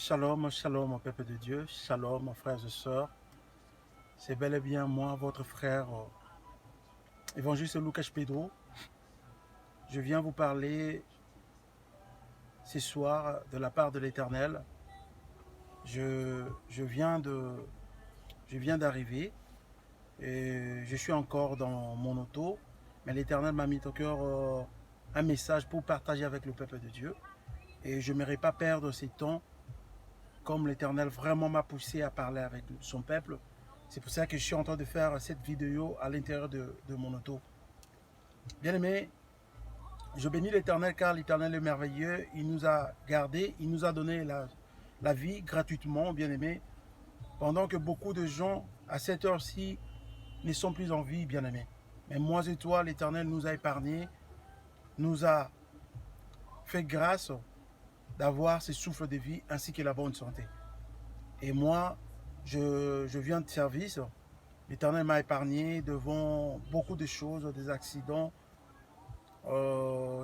Shalom, shalom au peuple de Dieu, shalom frères et sœurs. C'est bel et bien moi, votre frère, évangéliste Lucas Pedro. Je viens vous parler ce soir de la part de l'Éternel. Je viens d'arriver et je suis encore dans mon auto, mais l'Éternel m'a mis au cœur un message pour partager avec le peuple de Dieu. Et je n'aimerais pas perdre ces temps comme l'Éternel vraiment m'a poussé à parler avec son peuple. C'est pour ça que je suis en train de faire cette vidéo à l'intérieur de mon auto. Bien-aimé, je bénis l'Éternel car l'Éternel est merveilleux. Il nous a gardés, il nous a donné la vie gratuitement, bien-aimé. Pendant que beaucoup de gens, à cette heure-ci, ne sont plus en vie, bien-aimé. Mais moi et toi, l'Éternel nous a épargnés, nous a fait grâce d'avoir ce souffle de vie ainsi que la bonne santé. Et moi, je viens de service. L'Éternel m'a épargné devant beaucoup de choses, des accidents.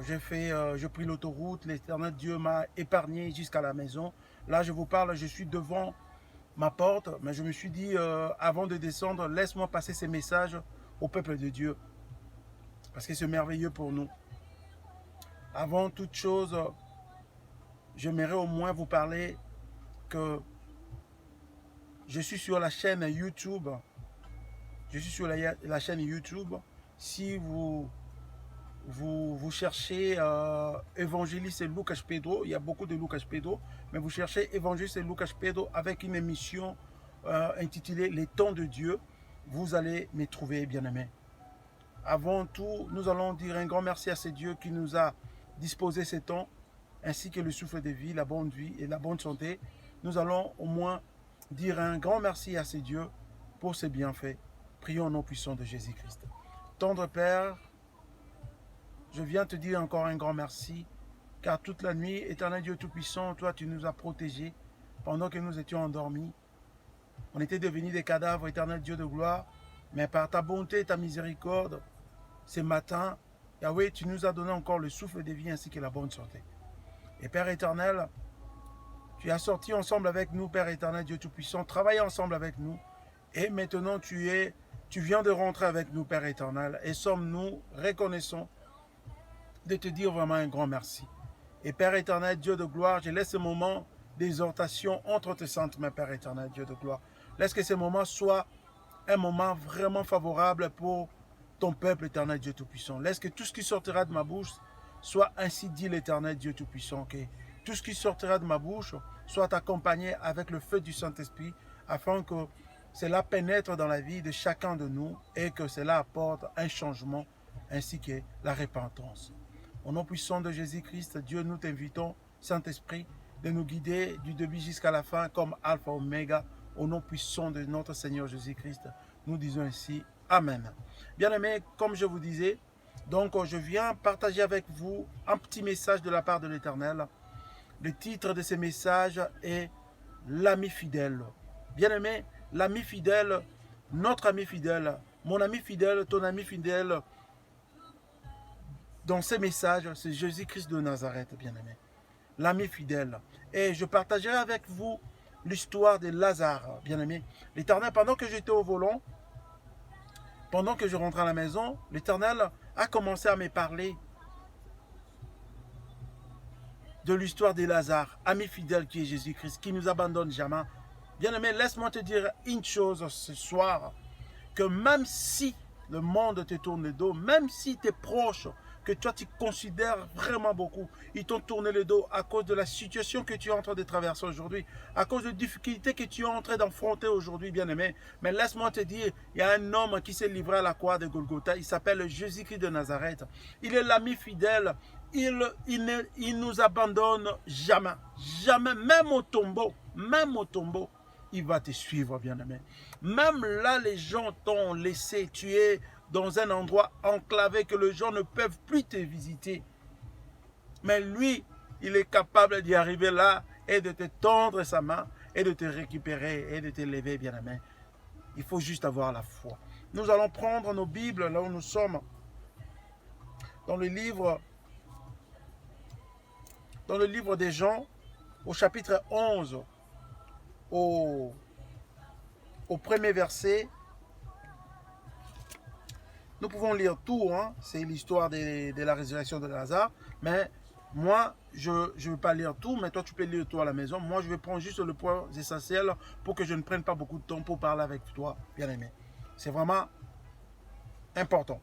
J'ai pris l'autoroute. L'Éternel Dieu m'a épargné jusqu'à la maison. Là, je vous parle, je suis devant ma porte, mais je me suis dit, avant de descendre, laisse-moi passer ces messages au peuple de Dieu. Parce que c'est merveilleux pour nous. Avant toute chose, j'aimerais au moins vous parler que je suis sur la chaîne YouTube. Je suis sur la chaîne YouTube. Si vous cherchez évangéliste Lucas Pedro, il y a beaucoup de Lucas Pedro, mais vous cherchez évangéliste Lucas Pedro avec une émission intitulée Les temps de Dieu, vous allez me trouver, bien-aimé. Avant tout, nous allons dire un grand merci à ce Dieu qui nous a disposé ces temps, ainsi que le souffle de vie, la bonne vie et la bonne santé. Nous allons au moins dire un grand merci à ce Dieu pour ses bienfaits. Prions au nom puissant de Jésus-Christ. Tendre Père, je viens te dire encore un grand merci, car toute la nuit, éternel Dieu Tout-Puissant, toi tu nous as protégés pendant que nous étions endormis. On était devenus des cadavres, éternel Dieu de gloire, mais par ta bonté et ta miséricorde, ce matin, Yahweh, tu nous as donné encore le souffle de vie ainsi que la bonne santé. Et Père éternel, tu as sorti ensemble avec nous, Père éternel Dieu Tout-Puissant, travaillé ensemble avec nous, et maintenant tu viens de rentrer avec nous, Père éternel, et sommes-nous reconnaissants de te dire vraiment un grand merci. Et Père éternel, Dieu de gloire, je laisse ce moment d'exhortation entre tes saintes mains, Père éternel, Dieu de gloire. Laisse que ce moment soit un moment vraiment favorable pour ton peuple, éternel, Dieu Tout-Puissant. Laisse que tout ce qui sortira de ma bouche soit ainsi dit l'éternel, Dieu Tout-Puissant. Que tout ce qui sortira de ma bouche soit accompagné avec le feu du Saint-Esprit, afin que cela pénètre dans la vie de chacun de nous et que cela apporte un changement ainsi que la repentance. Au nom puissant de Jésus-Christ, Dieu, nous t'invitons, Saint-Esprit, de nous guider du début jusqu'à la fin comme Alpha Oméga. Au nom puissant de notre Seigneur Jésus-Christ, nous disons ainsi Amen. Bien-aimés, comme je vous disais, donc je viens partager avec vous un petit message de la part de l'Éternel. Le titre de ce message est l'ami fidèle. Bien-aimé, l'ami fidèle, notre ami fidèle, mon ami fidèle, ton ami fidèle, dans ces messages, c'est Jésus-Christ de Nazareth, bien-aimé. L'ami fidèle. Et je partagerai avec vous l'histoire de Lazare, bien-aimé. L'Éternel, pendant que j'étais au volant, pendant que je rentrais à la maison, l'Éternel a commencé à me parler de l'histoire de Lazare, ami fidèle qui est Jésus-Christ, qui nous abandonne jamais. Bien-aimé, laisse-moi te dire une chose ce soir, que même si le monde te tourne le dos, même si tes proches, que toi tu considères vraiment beaucoup, ils t'ont tourné le dos à cause de la situation que tu es en train de traverser aujourd'hui, à cause de difficultés que tu es en train d'affronter aujourd'hui, bien-aimé. Mais laisse-moi te dire, il y a un homme qui s'est livré à la croix de Golgotha, il s'appelle Jésus-Christ de Nazareth. Il est l'ami fidèle, il ne nous abandonne jamais, jamais, même au tombeau, il va te suivre, bien-aimé. Même là, les gens t'ont laissé, tu es dans un endroit enclavé que les gens ne peuvent plus te visiter. Mais lui, il est capable d'y arriver là et de te tendre sa main et de te récupérer et de te lever, bien-aimé. Il faut juste avoir la foi. Nous allons prendre nos Bibles là où nous sommes, dans le livre des Jean, au chapitre 11, au premier verset. Nous pouvons lire tout, hein? C'est l'histoire de la résurrection de Lazare, mais moi, je ne vais pas lire tout, mais toi, tu peux lire tout à la maison. Moi, je vais prendre juste le point essentiel pour que je ne prenne pas beaucoup de temps pour parler avec toi, bien-aimé. C'est vraiment important.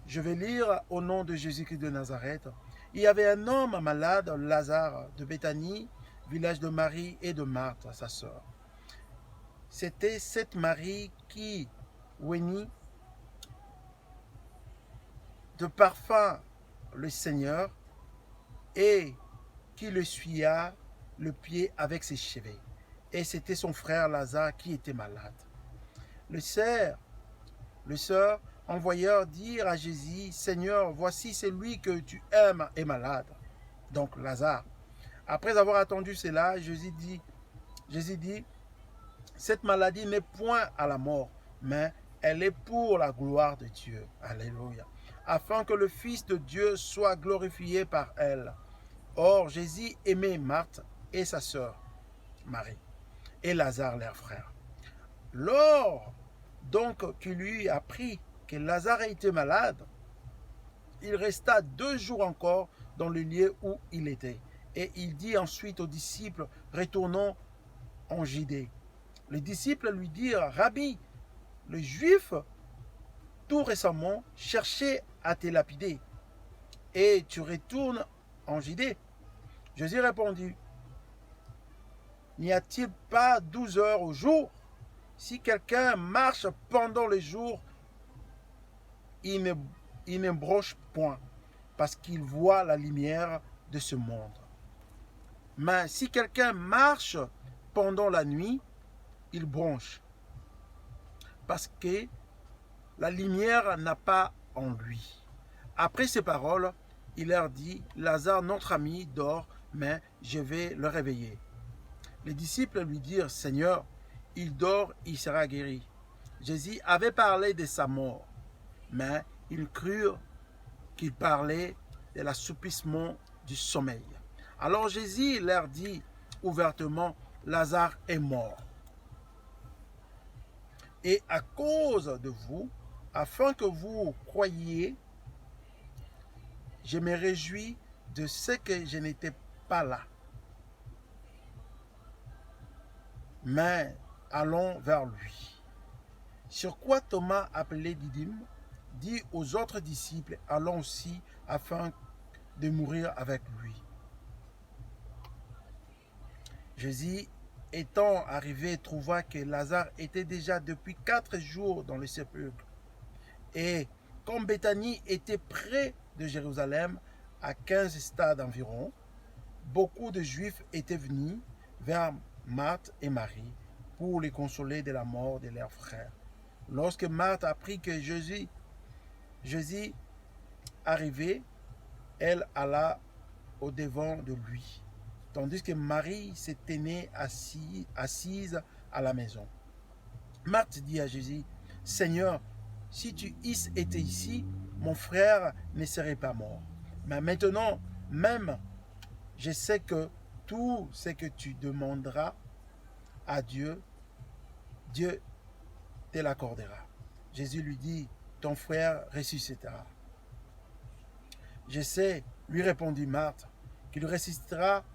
Je vais lire au nom de Jésus-Christ de Nazareth. Il y avait un homme malade, Lazare, de Béthanie, village de Marie et de Marthe, sa sœur. C'était cette Marie qui oignit de parfum le Seigneur et qui le suya le pied avec ses cheveux. Et c'était son frère Lazare qui était malade. Le sœur envoyèrent dire à Jésus, Seigneur, voici celui que tu aimes est malade. Donc Lazare. Après avoir attendu cela, Jésus dit, cette maladie n'est point à la mort, mais elle est pour la gloire de Dieu. Alléluia. Afin que le Fils de Dieu soit glorifié par elle. Or, Jésus aimait Marthe et sa sœur, Marie, et Lazare, leur frère. Lors donc qu'il lui apprit que Lazare était malade, il resta 2 jours encore dans le lieu où il était. Et il dit ensuite aux disciples, retournons en Judée. Les disciples lui dirent, Rabbi, les Juifs, tout récemment, cherchaient à te lapider, et tu retournes en Judée. Jésus répondit, n'y a-t-il pas 12 heures au jour? Si quelqu'un marche pendant le jour, il ne bronche point, parce qu'il voit la lumière de ce monde. Mais si quelqu'un marche pendant la nuit, il bronche, parce que la lumière n'a pas en lui. Après ces paroles, il leur dit, Lazare, notre ami, dort, mais je vais le réveiller. Les disciples lui dirent, Seigneur, il dort, il sera guéri. Jésus avait parlé de sa mort, mais ils crurent qu'il parlait de l'assoupissement du sommeil. Alors Jésus leur dit ouvertement, Lazare est mort. Et à cause de vous, afin que vous croyiez, je me réjouis de ce que je n'étais pas là. Mais allons vers lui. Sur quoi Thomas, appelé Didyme, dit aux autres disciples, allons aussi afin de mourir avec lui. Jésus, étant arrivé, trouva que Lazare était déjà depuis 4 jours dans le sépulcre. Et comme Béthanie était près de Jérusalem, à 15 stades environ, beaucoup de Juifs étaient venus vers Marthe et Marie pour les consoler de la mort de leurs frères. Lorsque Marthe apprit que Jésus arrivait, elle alla au-devant de lui, tandis que Marie se tenait assise à la maison. Marthe dit à Jésus, Seigneur, si tu eusses été ici, mon frère ne serait pas mort. Mais maintenant, même, je sais que tout ce que tu demanderas à Dieu, Dieu te l'accordera. Jésus lui dit, ton frère ressuscitera. Je sais, lui répondit Marthe, qu'il ressuscitera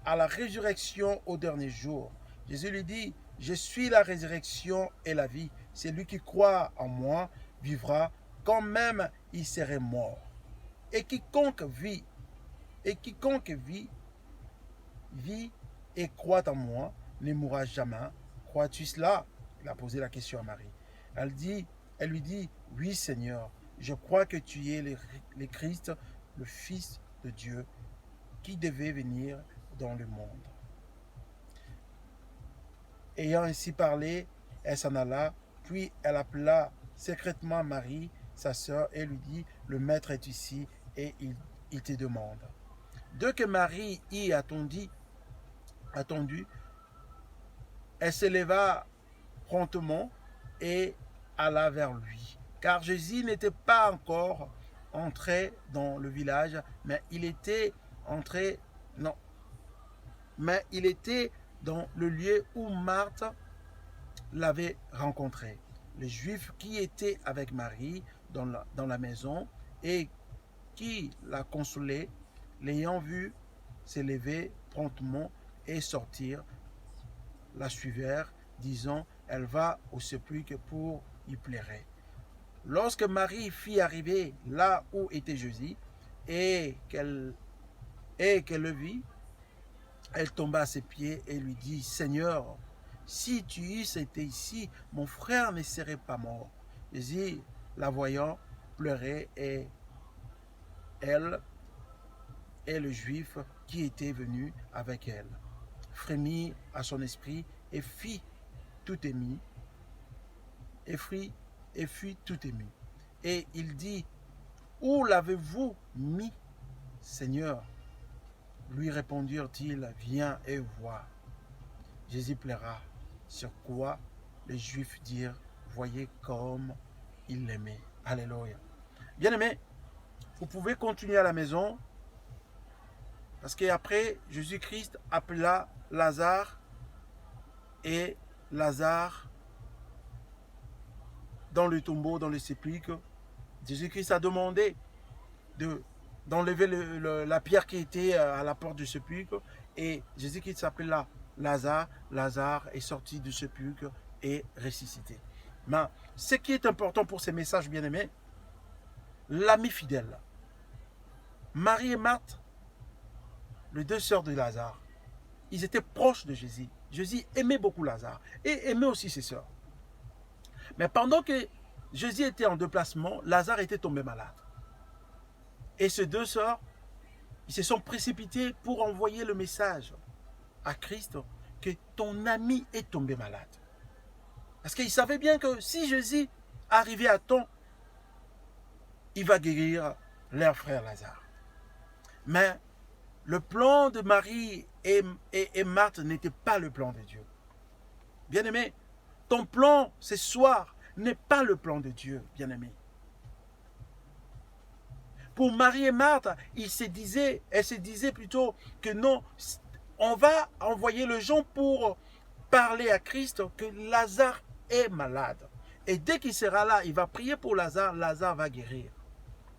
à la résurrection au dernier jour. Jésus lui dit, je suis la résurrection et la vie. Celui qui croit en moi vivra quand même il serait mort. Et quiconque vit et croit en moi ne mourra jamais. Crois-tu cela? Il a posé la question à Marie. Elle lui dit, oui Seigneur, je crois que tu es le Christ, le Fils de Dieu, qui devait venir dans le monde. Ayant ainsi parlé, elle s'en alla, puis elle appela secrètement Marie, sa sœur, et lui dit, le maître est ici et il te demande. Dès que Marie y attendu, elle se leva promptement et alla vers lui. Car Jésus n'était pas encore entré dans le village, mais il était entré, mais il était dans le lieu où Marthe l'avait rencontré. Les Juifs qui étaient avec Marie dans la maison et qui la consolaient, l'ayant vue s'élever promptement et sortir, la suivèrent, disant, elle va au sépulcre pour y pleurer. Lorsque Marie fit arriver là où était Jésus et qu'elle le vit, elle tomba à ses pieds et lui dit, Seigneur, si tu eusses été ici, mon frère ne serait pas mort. Jésus, la voyant, pleurait et elle et le Juif qui était venu avec elle frémit à son esprit et fut tout ému. Et il dit, où l'avez-vous mis, Seigneur? Lui répondirent-ils, viens et vois. Jésus pleura, sur quoi les Juifs dirent, voyez comme il l'aimait. Alléluia. Bien-aimés, vous pouvez continuer à la maison, parce qu'après, Jésus-Christ appela Lazare, et Lazare, dans le tombeau, dans le sépulcre, Jésus-Christ a demandé d'enlever la pierre qui était à la porte du sépulcre, et Jésus-Christ s'appela Lazare. Lazare est sorti du sépulcre et ressuscité. Mais ce qui est important pour ces messages bien-aimés, l'ami fidèle, Marie et Marthe, les deux sœurs de Lazare, ils étaient proches de Jésus. Jésus aimait beaucoup Lazare et aimait aussi ses sœurs. Mais pendant que Jésus était en déplacement, Lazare était tombé malade. Et ces deux sœurs, ils se sont précipités pour envoyer le message à Christ que ton ami est tombé malade. Parce qu'ils savaient bien que si Jésus arrivait à temps, il va guérir leur frère Lazare. Mais le plan de Marie et Marthe n'était pas le plan de Dieu. Bien-aimé, ton plan ce soir n'est pas le plan de Dieu, bien-aimé. Pour Marie et Marthe, elles se disaient plutôt que non, on va envoyer les gens pour parler à Christ que Lazare est malade. Et dès qu'il sera là, il va prier pour Lazare, Lazare va guérir.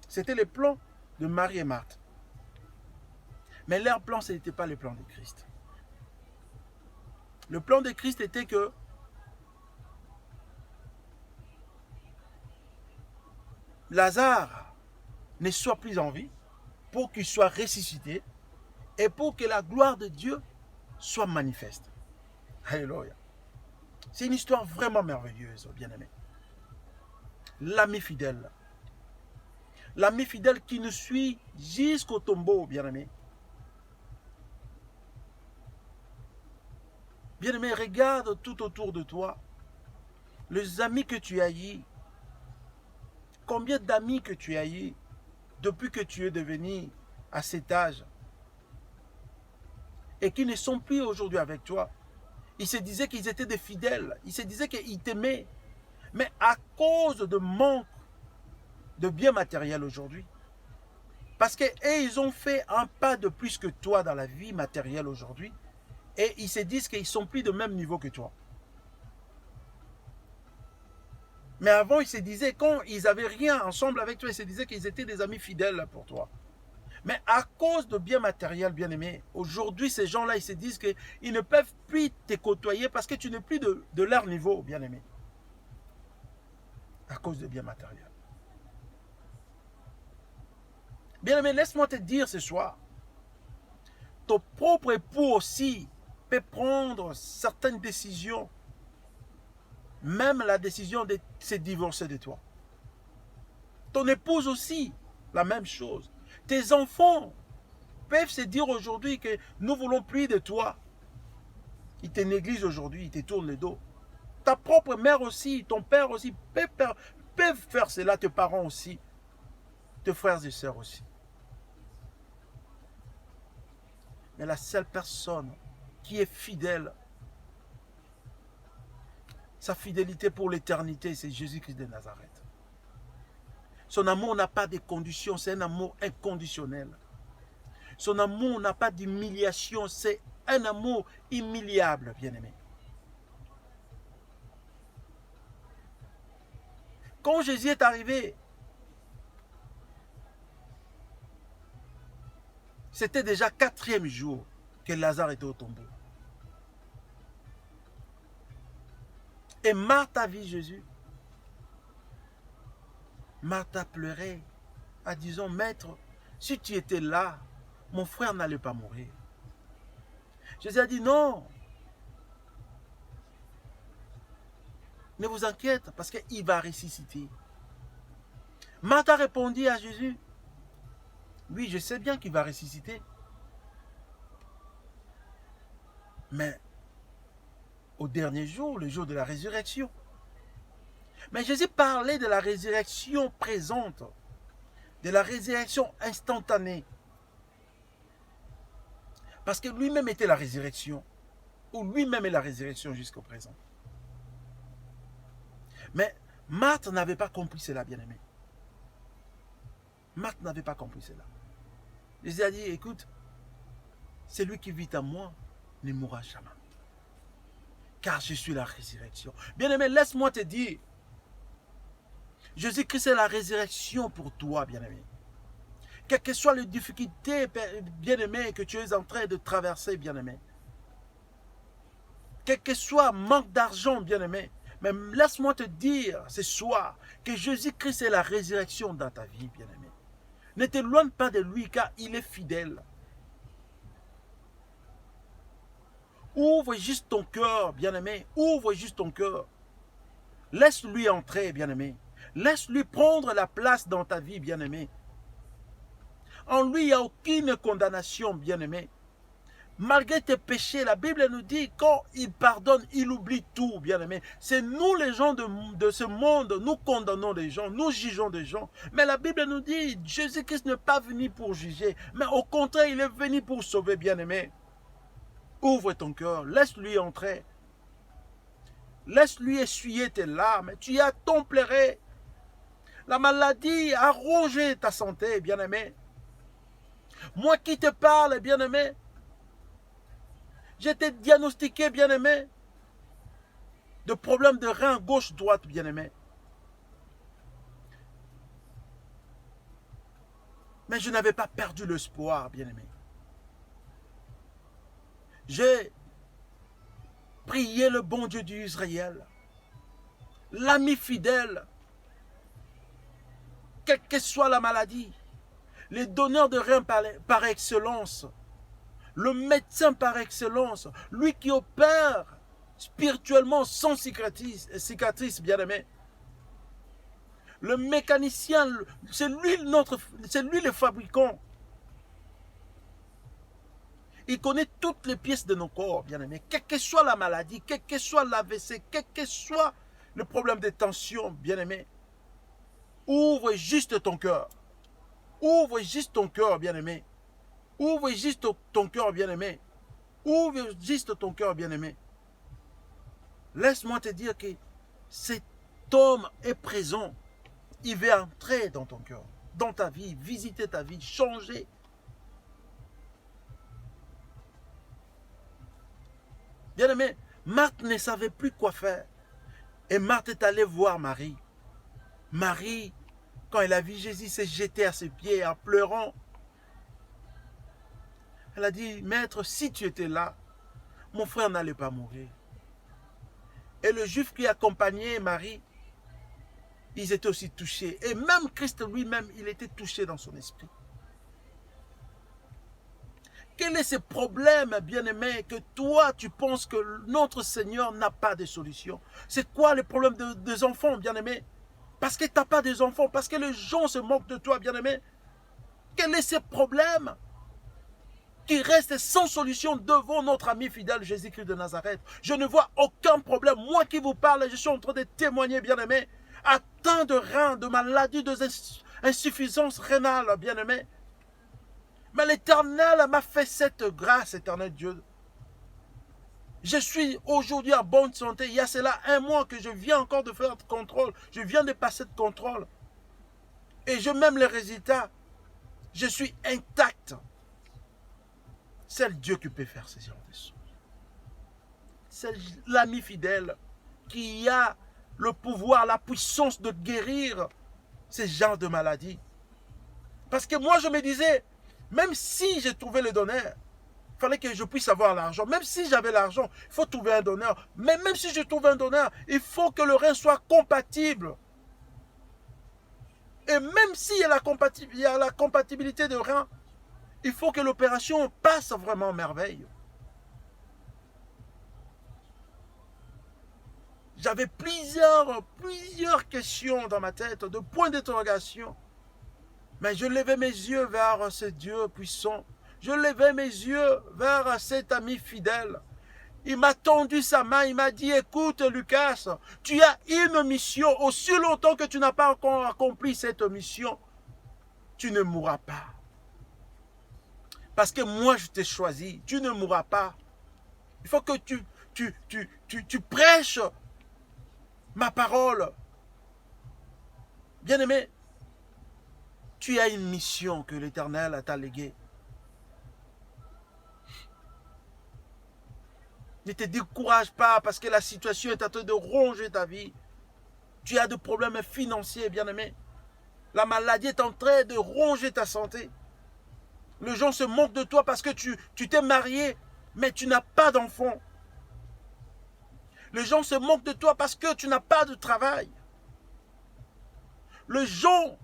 C'était le plan de Marie et Marthe. Mais leur plan, ce n'était pas le plan de Christ. Le plan de Christ était que Lazare ne soit plus en vie, pour qu'il soit ressuscité et pour que la gloire de Dieu soit manifeste. Alléluia. C'est une histoire vraiment merveilleuse, bien-aimé. L'ami fidèle. L'ami fidèle qui nous suit jusqu'au tombeau, bien-aimé. Bien-aimé, regarde tout autour de toi. Les amis que tu as eus. Combien d'amis que tu as eus depuis que tu es devenu à cet âge et qui ne sont plus aujourd'hui avec toi. Ils se disaient qu'ils étaient des fidèles. Ils se disaient qu'ils t'aimaient. Mais à cause de manque de biens matériels aujourd'hui, parce qu'ils ont fait un pas de plus que toi dans la vie matérielle aujourd'hui, et ils se disent qu'ils ne sont plus de même niveau que toi. Mais avant, ils se disaient, quand ils n'avaient rien ensemble avec toi, ils se disaient qu'ils étaient des amis fidèles pour toi. Mais à cause de biens matériels, bien-aimés, aujourd'hui, ces gens-là, ils se disent qu'ils ne peuvent plus te côtoyer parce que tu n'es plus de leur niveau, bien-aimé. À cause de biens matériels. Bien-aimé, laisse-moi te dire ce soir, ton propre époux aussi peut prendre certaines décisions, même la décision de se divorcer de toi. Ton épouse aussi, la même chose. Tes enfants peuvent se dire aujourd'hui que nous ne voulons plus de toi. Ils te négligent aujourd'hui, ils te tournent le dos. Ta propre mère aussi, ton père aussi peuvent faire cela, tes parents aussi, tes frères et sœurs aussi. Mais la seule personne qui est fidèle, sa fidélité pour l'éternité, c'est Jésus-Christ de Nazareth. Son amour n'a pas de conditions, c'est un amour inconditionnel. Son amour n'a pas d'humiliation, c'est un amour immuable, bien-aimé. Quand Jésus est arrivé, c'était déjà 4e jour que Lazare était au tombeau. Et Marthe a vu Jésus. Marthe a pleuré en disant, Maître, si tu étais là, mon frère n'allait pas mourir. Jésus a dit, non, ne vous inquiétez parce qu'il va ressusciter. Marthe a répondu à Jésus, oui, je sais bien qu'il va ressusciter. Mais au dernier jour, le jour de la résurrection. Mais Jésus parlait de la résurrection présente, de la résurrection instantanée. Parce que lui-même était la résurrection, ou lui-même est la résurrection jusqu'au présent. Mais Marthe n'avait pas compris cela, bien-aimé. Marthe n'avait pas compris cela. Jésus a dit, écoute, celui qui vit en moi ne mourra jamais. Car je suis la résurrection. Bien-aimé, laisse-moi te dire, Jésus-Christ est la résurrection pour toi, bien-aimé. Quelles que soient les difficultés, bien-aimé, que tu es en train de traverser, bien-aimé. Quel que soit manque d'argent, bien-aimé. Mais laisse-moi te dire ce soir que Jésus-Christ est la résurrection dans ta vie, bien-aimé. Ne t'éloigne pas de lui car il est fidèle. Ouvre juste ton cœur, bien-aimé. Ouvre juste ton cœur. Laisse-lui entrer, bien-aimé. Laisse-lui prendre la place dans ta vie, bien-aimé. En lui, il n'y a aucune condamnation, bien-aimé. Malgré tes péchés, la Bible nous dit, quand il pardonne, il oublie tout, bien-aimé. C'est nous, les gens de ce monde, nous condamnons les gens, nous jugeons des gens. Mais la Bible nous dit, Jésus-Christ n'est pas venu pour juger, mais au contraire, il est venu pour sauver, bien-aimé. Ouvre ton cœur, laisse-lui entrer. Laisse-lui essuyer tes larmes. Tu as tant pleuré. La maladie a rongé ta santé, bien-aimé. Moi qui te parle, bien-aimé, j'étais diagnostiqué, bien-aimé, de problèmes de rein gauche-droite, bien-aimé. Mais je n'avais pas perdu l'espoir, bien-aimé. J'ai prié le bon Dieu d'Israël, l'ami fidèle, quelle que soit la maladie, les donneurs de reins par excellence, le médecin par excellence, lui qui opère spirituellement sans cicatrice, bien-aimé. Le mécanicien, c'est lui le fabricant. Il connaît toutes les pièces de nos corps, bien-aimé. Quelle que soit la maladie, quel que soit l'AVC, quel que soit le problème de tension, bien-aimé. Ouvre juste ton cœur. Ouvre juste ton cœur, bien-aimé. Ouvre juste ton cœur, bien-aimé. Ouvre juste ton cœur, bien-aimé. Laisse-moi te dire que cet homme est présent. Il veut entrer dans ton cœur, dans ta vie, visiter ta vie, changer. Bien-aimé, Marthe ne savait plus quoi faire. Et Marthe est allée voir Marie. Marie, quand elle a vu Jésus, s'est jetée à ses pieds en pleurant. Elle a dit, Maître, si tu étais là, mon frère n'allait pas mourir. Et le juif qui accompagnait Marie, ils étaient aussi touchés. Et même Christ lui-même, il était touché dans son esprit. Quel est ce problème, bien-aimé, que toi, tu penses que notre Seigneur n'a pas de solution? C'est quoi le problème des enfants, bien-aimé? Parce que tu n'as pas des enfants, parce que les gens se moquent de toi, bien-aimé. Quel est ce problème qui reste sans solution devant notre ami fidèle Jésus-Christ de Nazareth? Je ne vois aucun problème. Moi qui vous parle, je suis en train de témoigner, bien-aimé, atteint de reins, de maladies, d'insuffisance rénale, bien-aimé. Mais l'Éternel m'a fait cette grâce, éternel Dieu. Je suis aujourd'hui en bonne santé. Il y a cela 1 mois que je viens encore de faire le contrôle. Je viens de passer le contrôle. Et je m'aime les résultats. Je suis intact. C'est Dieu qui peut faire ce genre de choses. C'est l'ami fidèle qui a le pouvoir, la puissance de guérir ce genre de maladie. Parce que moi, je me disais, même si j'ai trouvé le donneur, il fallait que je puisse avoir l'argent. Même si j'avais l'argent, il faut trouver un donneur. Mais même si je trouve un donneur, il faut que le rein soit compatible. Et même s'il y a la compatibilité de rein, il faut que l'opération passe vraiment merveille. J'avais plusieurs questions dans ma tête, de points d'interrogation. Mais je levais mes yeux vers ce Dieu puissant. Je levais mes yeux vers cet ami fidèle. Il m'a tendu sa main, il m'a dit, écoute Lucas, tu as une mission. Aussi longtemps que tu n'as pas encore accompli cette mission, tu ne mourras pas. Parce que moi je t'ai choisi, tu ne mourras pas. Il faut que tu prêches ma parole. Bien-aimé, tu as une mission que l'Éternel t'a léguée. Ne te décourage pas parce que la situation est en train de ronger ta vie. Tu as des problèmes financiers, bien-aimé. La maladie est en train de ronger ta santé. Les gens se moquent de toi parce que tu t'es marié, mais tu n'as pas d'enfant. Les gens se moquent de toi parce que tu n'as pas de travail. Les gens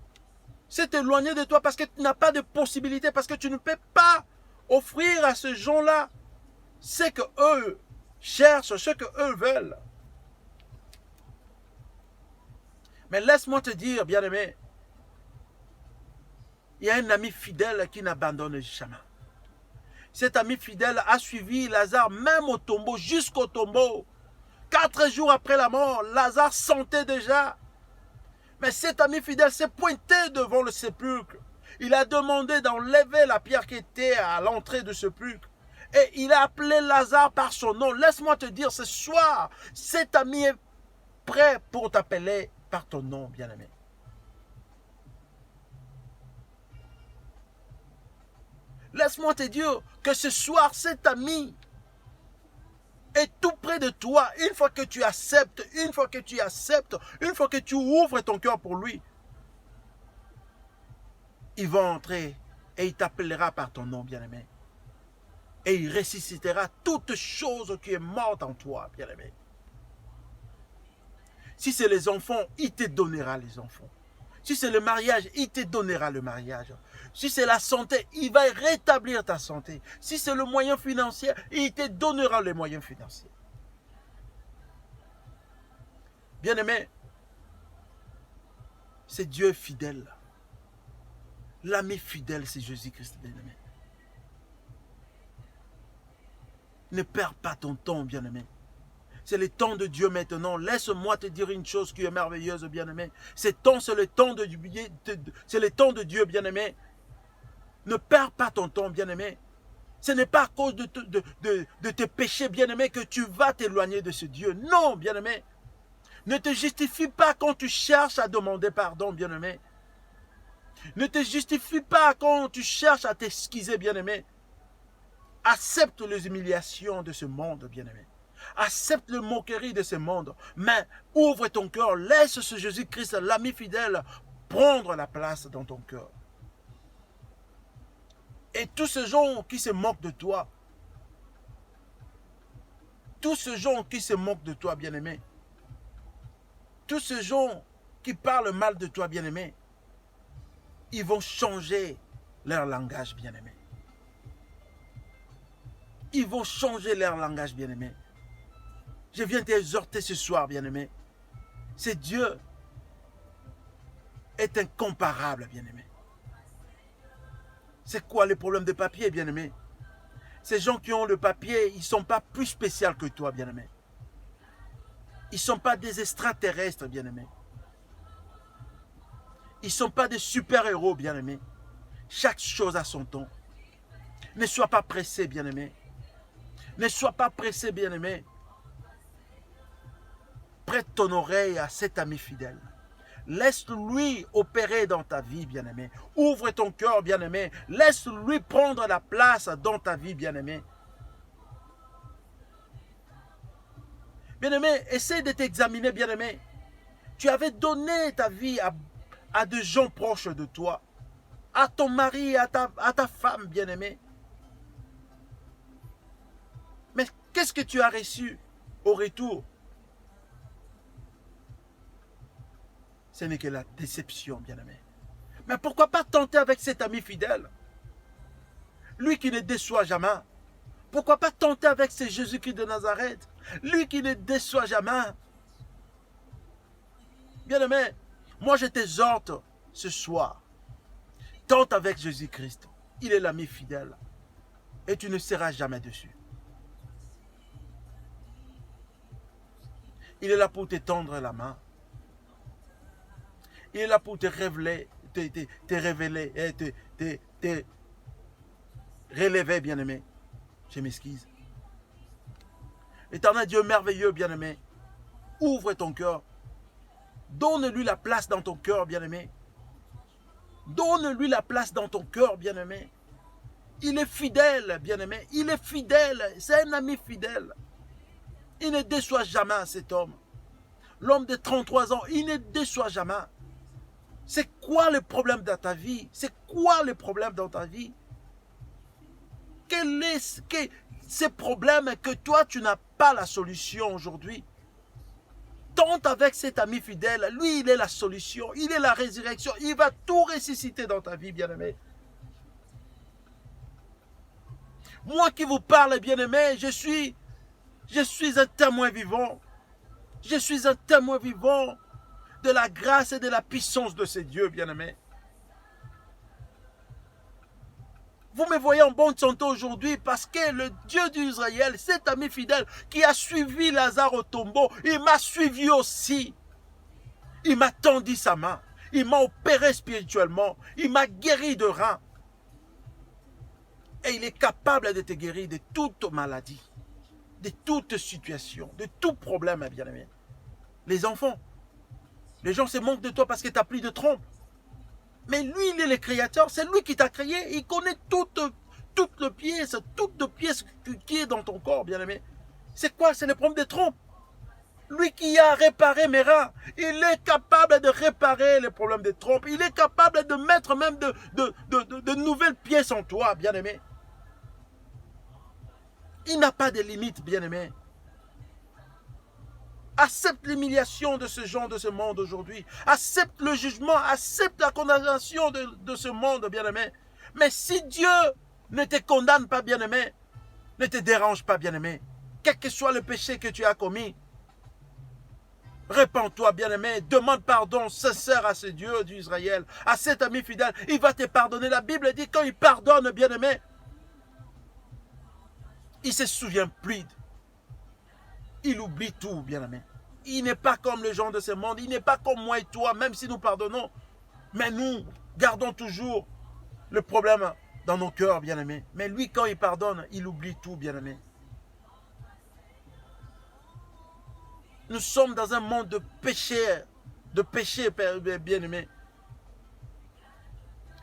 s'est éloigné de toi parce que tu n'as pas de possibilité, parce que tu ne peux pas offrir à ces gens-là ce qu'eux cherchent, ce qu'eux veulent. Mais laisse-moi te dire, bien-aimé, il y a un ami fidèle qui n'abandonne jamais. Cet ami fidèle a suivi Lazare même au tombeau, jusqu'au tombeau. 4 jours après la mort, Lazare sentait déjà. Mais cet ami fidèle s'est pointé devant le sépulcre. Il a demandé d'enlever la pierre qui était à l'entrée du sépulcre. Et il a appelé Lazare par son nom. Laisse-moi te dire, ce soir, cet ami est prêt pour t'appeler par ton nom, bien-aimé. Laisse-moi te dire que ce soir, cet ami est tout près de toi. Une fois que tu acceptes, une fois que tu ouvres ton cœur pour lui, il va entrer et il t'appellera par ton nom, bien-aimé. Et il ressuscitera toute chose qui est morte en toi, bien-aimé. Si c'est les enfants, il te donnera les enfants. Si c'est le mariage, il te donnera le mariage. Si c'est la santé, il va rétablir ta santé. Si c'est le moyen financier, il te donnera les moyens financiers. Bien-aimé, c'est Dieu fidèle. L'ami fidèle, c'est Jésus-Christ, bien-aimé. Ne perds pas ton temps, bien-aimé. C'est le temps de Dieu maintenant. Laisse-moi te dire une chose qui est merveilleuse, bien-aimé. C'est le temps de Dieu, bien-aimé. Ne perds pas ton temps, bien-aimé. Ce n'est pas à cause de tes péchés, bien-aimé, que tu vas t'éloigner de ce Dieu. Non, bien-aimé. Ne te justifie pas quand tu cherches à demander pardon, bien-aimé. Ne te justifie pas quand tu cherches à t'excuser, bien-aimé. Accepte les humiliations de ce monde, bien-aimé. Accepte le moquerie de ce monde. Mais ouvre ton cœur. Laisse ce Jésus-Christ, l'ami fidèle, prendre la place dans ton cœur. Et tous ces gens qui se moquent de toi, tous ces gens qui se moquent de toi, bien-aimé, tous ces gens qui parlent mal de toi, bien-aimé, ils vont changer leur langage, bien-aimé. Ils vont changer leur langage, bien-aimé. Je viens t'exhorter ce soir, bien-aimé. C'est Dieu est incomparable, bien-aimé. C'est quoi le problème de papier, bien-aimé? Ces gens qui ont le papier, ils ne sont pas plus spéciaux que toi, bien-aimé. Ils ne sont pas des extraterrestres, bien-aimé. Ils ne sont pas des super-héros, bien-aimé. Chaque chose a son temps. Ne sois pas pressé, bien-aimé. Ne sois pas pressé, bien-aimé. Prête ton oreille à cet ami fidèle. Laisse-lui opérer dans ta vie, bien-aimé. Ouvre ton cœur, bien-aimé. Laisse-lui prendre la place dans ta vie, bien-aimé. Bien-aimé, essaie de t'examiner, bien-aimé. Tu avais donné ta vie à des gens proches de toi, à ton mari, à ta femme, bien-aimé. Mais qu'est-ce que tu as reçu au retour? Ce n'est que la déception, bien-aimé. Mais pourquoi pas tenter avec cet ami fidèle? Lui qui ne déçoit jamais. Pourquoi pas tenter avec ce Jésus-Christ de Nazareth? Lui qui ne déçoit jamais. Bien-aimé, moi je t'exhorte ce soir. Tente avec Jésus-Christ. Il est l'ami fidèle. Et tu ne seras jamais déçu. Il est là pour te tendre la main. Il est là pour te révéler, te révéler, et te relever, bien-aimé. Je m'excuse. Éternel Dieu merveilleux, bien-aimé, ouvre ton cœur. Donne-lui la place dans ton cœur, bien-aimé. Donne-lui la place dans ton cœur, bien-aimé. Il est fidèle, bien-aimé. Il est fidèle. C'est un ami fidèle. Il ne déçoit jamais cet homme. L'homme de 33 ans, il ne déçoit jamais. C'est quoi le problème dans ta vie? C'est quoi le problème dans ta vie? Quel est ce problème que toi, tu n'as pas la solution aujourd'hui? Tente avec cet ami fidèle. Lui, il est la solution. Il est la résurrection. Il va tout ressusciter dans ta vie, bien-aimé. Moi qui vous parle, bien-aimé, je suis un témoin vivant. Je suis un témoin vivant de la grâce et de la puissance de ces dieux, bien-aimés. Vous me voyez en bonne santé aujourd'hui parce que le Dieu d'Israël, cet ami fidèle qui a suivi Lazare au tombeau, il m'a suivi aussi. Il m'a tendu sa main. Il m'a opéré spirituellement. Il m'a guéri de reins. Et il est capable de te guérir de toute maladie, de toute situation, de tout problème, bien-aimé. Les enfants, les gens se moquent de toi parce que tu n'as plus de trompe. Mais lui, il est le créateur, c'est lui qui t'a créé. Il connaît toutes les pièces qui est dans ton corps, bien-aimé. C'est quoi? C'est le problème des trompes. Lui qui a réparé mes reins, il est capable de réparer les problèmes des trompes. Il est capable de mettre même de nouvelles pièces en toi, bien-aimé. Il n'a pas de limite, bien-aimé. Accepte l'humiliation de ce genre de ce monde aujourd'hui. Accepte le jugement, accepte la condamnation de ce monde, bien-aimé. Mais si Dieu ne te condamne pas, bien-aimé, ne te dérange pas, bien-aimé, quel que soit le péché que tu as commis, répands-toi, bien-aimé, demande pardon sincère à ce Dieu d'Israël, à cet ami fidèle. Il va te pardonner. La Bible dit quand il pardonne, bien-aimé, il ne se souvient plus. Il oublie tout, bien-aimé. Il n'est pas comme les gens de ce monde. Il n'est pas comme moi et toi, même si nous pardonnons. Mais nous gardons toujours le problème dans nos cœurs, bien-aimé. Mais lui, quand il pardonne, il oublie tout, bien-aimé. Nous sommes dans un monde de péché, bien-aimé.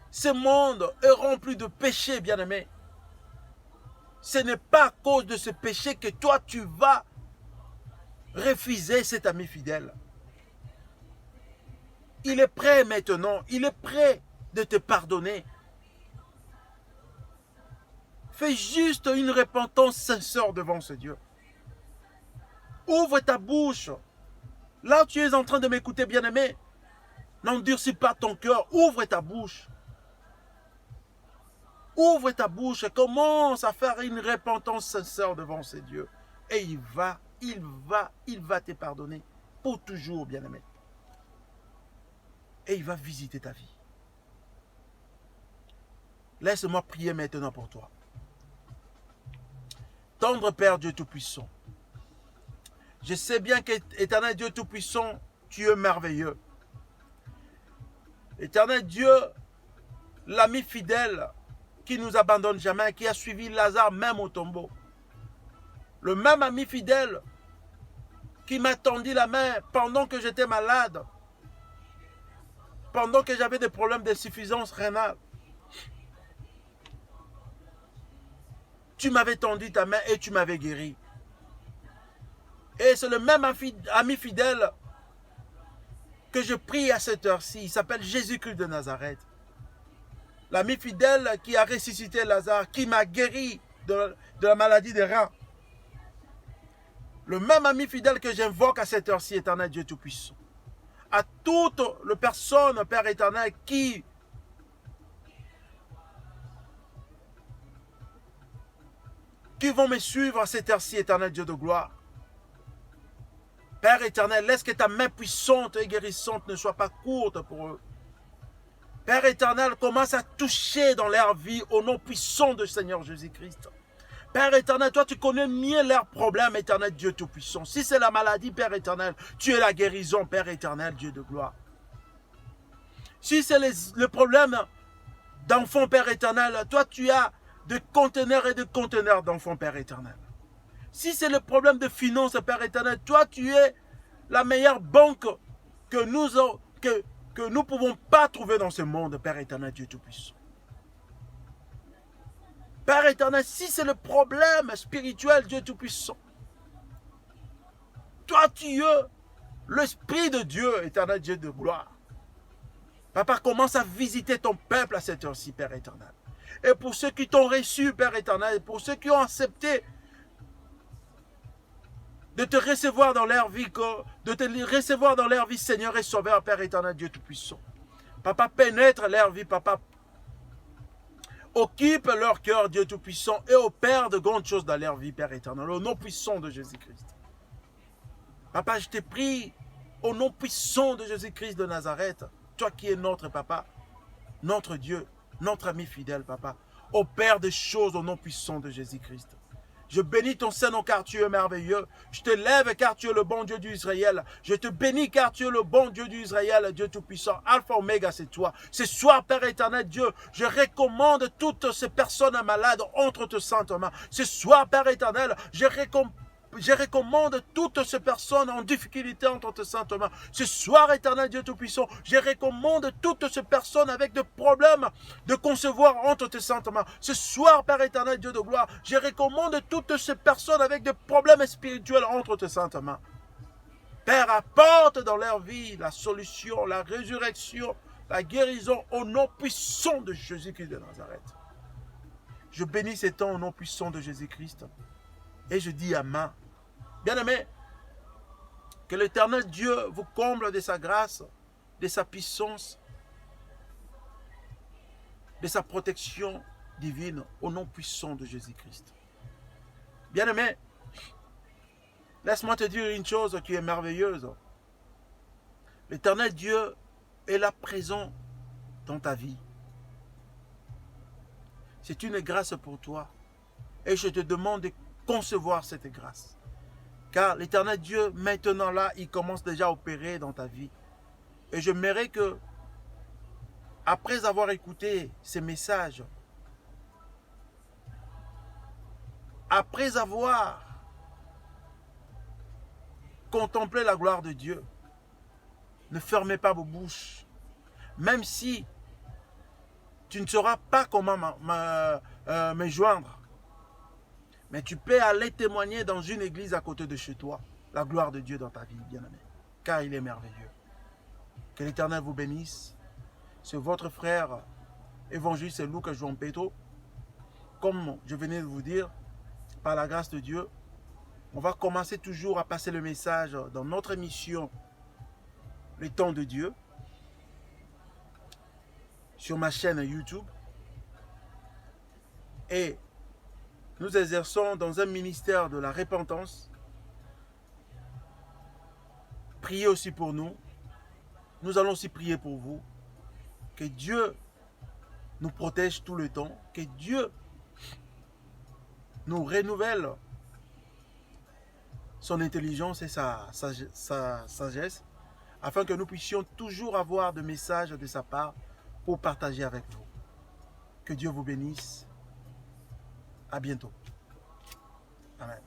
Ce monde est rempli de péché, bien-aimé. Ce n'est pas à cause de ce péché que toi, tu vas refuser cet ami fidèle. Il est prêt maintenant. Il est prêt de te pardonner. Fais juste une repentance sincère devant ce Dieu. Ouvre ta bouche. Là où tu es en train de m'écouter, bien-aimé, n'endurcis pas ton cœur. Ouvre ta bouche. Ouvre ta bouche et commence à faire une repentance sincère devant ce Dieu. Et il va te pardonner pour toujours, bien-aimé. Et il va visiter ta vie. Laisse-moi prier maintenant pour toi. Tendre Père Dieu Tout-Puissant, je sais bien qu'éternel Dieu Tout-Puissant, tu es merveilleux. Éternel Dieu, l'ami fidèle qui nous abandonne jamais, qui a suivi Lazare même au tombeau. Le même ami fidèle qui m'a tendu la main pendant que j'étais malade. pendant que j'avais des problèmes d'insuffisance rénale, tu m'avais tendu ta main et tu m'avais guéri. Et c'est le même ami fidèle que je prie à cette heure-ci. Il s'appelle Jésus-Christ de Nazareth. L'ami fidèle qui a ressuscité Lazare, qui m'a guéri de la maladie des reins. Le même ami fidèle que j'invoque à cette heure-ci, éternel Dieu Tout-Puissant. À toutes les personnes, Père éternel, qui vont me suivre à cette heure-ci, éternel Dieu de gloire. Père éternel, laisse que ta main puissante et guérissante ne soit pas courte pour eux. Père éternel, commence à toucher dans leur vie au nom puissant de Seigneur Jésus-Christ. Père éternel, toi tu connais mieux leurs problèmes, éternel Dieu Tout-Puissant. Si c'est la maladie, Père éternel, tu es la guérison, Père éternel, Dieu de gloire. Si c'est le problème d'enfants, Père éternel, toi tu as de conteneurs et de conteneurs d'enfants, Père éternel. Si c'est le problème de finances, Père éternel, toi tu es la meilleure banque que nous ne pouvons pas trouver dans ce monde, Père éternel, Dieu Tout-Puissant. Père éternel, si c'est le problème spirituel, Dieu Tout-Puissant, toi tu es l'Esprit de Dieu, éternel Dieu de gloire. Papa, commence à visiter ton peuple à cette heure-ci, Père éternel. Et pour ceux qui t'ont reçu, Père éternel, et pour ceux qui ont accepté de te recevoir dans leur vie, Seigneur et Sauveur, Père éternel, Dieu Tout-Puissant. Papa, pénètre leur vie, Papa. Occupe leur cœur, Dieu Tout-Puissant, et opère de grandes choses dans leur vie, Père éternel, au nom puissant de Jésus-Christ. Papa, je te prie, au nom puissant de Jésus-Christ de Nazareth, toi qui es notre Papa, notre Dieu, notre ami fidèle, Papa, opère des choses au nom puissant de Jésus-Christ. Je bénis ton Saint-Nom car tu es merveilleux. Je te lève car tu es le bon Dieu d'Israël. Je te bénis car tu es le bon Dieu d'Israël, Dieu Tout-Puissant. Alpha, Oméga, c'est toi. Ce soir, Père éternel, Dieu, je recommande toutes ces personnes malades entre tes saintes mains. Ce soir, Père éternel, je recommande toutes ces personnes en difficulté entre tes saintes mains. Ce soir, éternel Dieu Tout-Puissant, je recommande toutes ces personnes avec des problèmes de concevoir entre tes saintes mains. Ce soir, Père éternel Dieu de gloire, je recommande toutes ces personnes avec des problèmes spirituels entre tes saintes mains. Père, apporte dans leur vie la solution, la résurrection, la guérison au nom puissant de Jésus-Christ de Nazareth. Je bénis ces temps au nom puissant de Jésus-Christ. Et je dis Amen. Bien-aimés, que l'Éternel Dieu vous comble de sa grâce, de sa puissance, de sa protection divine au nom puissant de Jésus-Christ. Bien-aimé, laisse-moi te dire une chose qui est merveilleuse. L'Éternel Dieu est là présent dans ta vie. C'est une grâce pour toi. Et je te demande de concevoir cette grâce. Car l'Éternel Dieu, maintenant là, il commence déjà à opérer dans ta vie. Et j'aimerais que, après avoir écouté ces messages, après avoir contemplé la gloire de Dieu, ne fermez pas vos bouches. Même si tu ne sauras pas comment me joindre, mais tu peux aller témoigner dans une église à côté de chez toi, la gloire de Dieu dans ta vie, bien-aimé, car il est merveilleux. Que l'Éternel vous bénisse. C'est votre frère évangéliste Lucas João Pedro. Comme je venais de vous dire, par la grâce de Dieu, on va commencer toujours à passer le message dans notre émission Le Temps de Dieu sur ma chaîne YouTube. Et nous exerçons dans un ministère de la repentance. Priez aussi pour nous. Nous allons aussi prier pour vous. Que Dieu nous protège tout le temps. Que Dieu nous renouvelle son intelligence et sa sagesse, afin que nous puissions toujours avoir des messages de sa part pour partager avec vous. Que Dieu vous bénisse. À bientôt. Amen.